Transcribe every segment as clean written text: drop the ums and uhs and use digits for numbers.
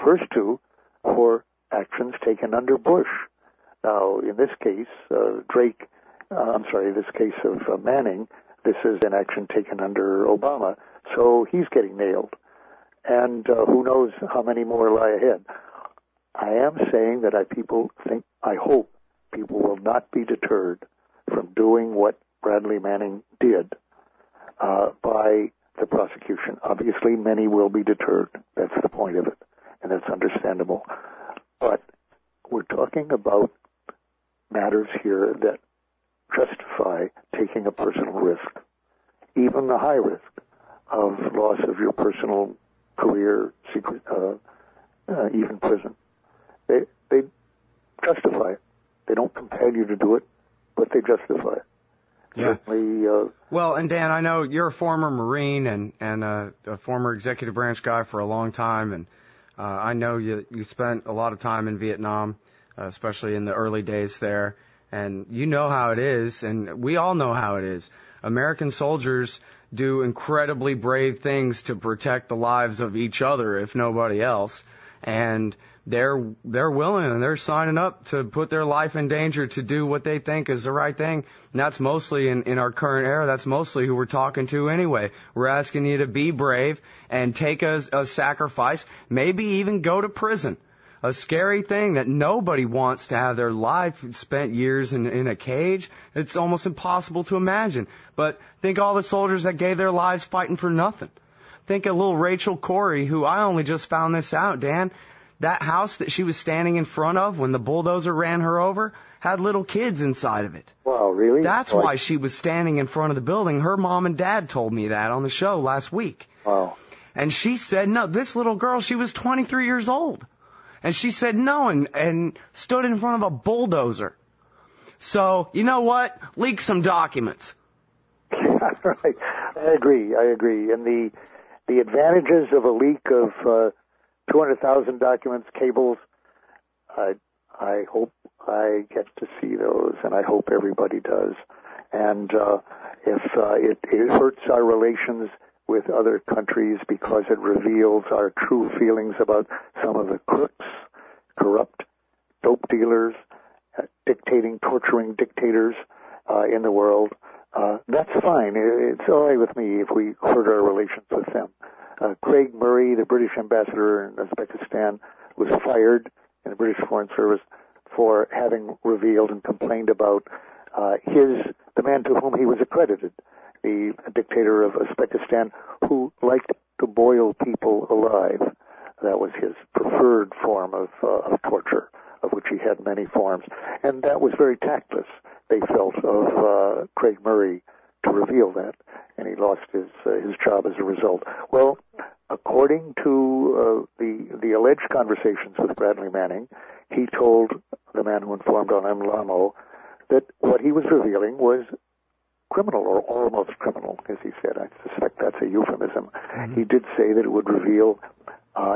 first two for actions taken under Bush. Now, in this case, this case of Manning, this is an action taken under Obama, so he's getting nailed. And who knows how many more lie ahead. I am saying that I hope people will not be deterred from doing what Bradley Manning did by the prosecution. Obviously, many will be deterred. That's the point of it, and that's understandable. But we're talking about matters here that justify taking a personal risk, even the high risk of loss of your personal career, secret, even prison. They justify it. They don't compel you to do it, but they justify it. Yeah. Certainly. Well, and Dan, I know you're a former Marine and a former executive branch guy for a long time, and I know you spent a lot of time in Vietnam, especially in the early days there, and you know how it is, and we all know how it is. American soldiers do incredibly brave things to protect the lives of each other, if nobody else, and they're willing and they're signing up to put their life in danger to do what they think is the right thing. And that's mostly in our current era. That's mostly who we're talking to anyway. We're asking you to be brave and take a sacrifice, maybe even go to prison. A scary thing that nobody wants to have their life spent years in a cage. It's almost impossible to imagine. But think all the soldiers that gave their lives fighting for nothing. Think of little Rachel Corrie, who I only just found this out, Dan. That house that she was standing in front of when the bulldozer ran her over had little kids inside of it. Wow, really? That's why she was standing in front of the building. Her mom and dad told me that on the show last week. Wow. And she said, no, this little girl, she was 23 years old. And she said no and stood in front of a bulldozer. So, you know what? Leak some documents. Right. I agree. And the advantages of a leak of 200,000 documents, cables, I hope I get to see those, and I hope everybody does. And if it hurts our relations with other countries because it reveals our true feelings about some of the crooks, corrupt dope dealers, torturing dictators in the world, that's fine. It's all right with me if we hurt our relations with them. Craig Murray, the British ambassador in Uzbekistan, was fired in the British Foreign Service for having revealed and complained about the man to whom he was accredited, the dictator of Uzbekistan, who liked to boil people alive. That was his preferred form of torture, of which he had many forms. And that was very tactless, they felt, of Craig Murray to reveal that, and he lost his job as a result. Well, according to the alleged conversations with Bradley Manning, he told the man who informed on M. Lamo that what he was revealing was criminal, or almost criminal, as he said. I suspect that's a euphemism. Mm-hmm. He did say that it would reveal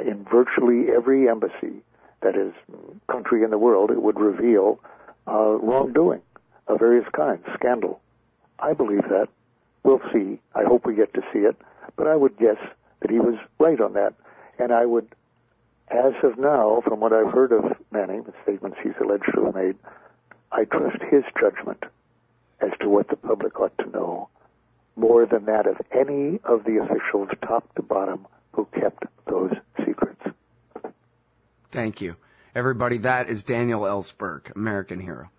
in virtually every embassy, that is, country in the world, it would reveal wrongdoing of various kinds, scandal. I believe that. We'll see. I hope we get to see it. But I would guess that he was right on that. And I would, as of now, from what I've heard of Manning, the statements he's alleged to have made, I trust his judgment as to what the public ought to know, more than that of any of the officials, top to bottom, who kept those secrets. Thank you. Everybody, that is Daniel Ellsberg, American hero.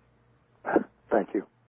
Thank you.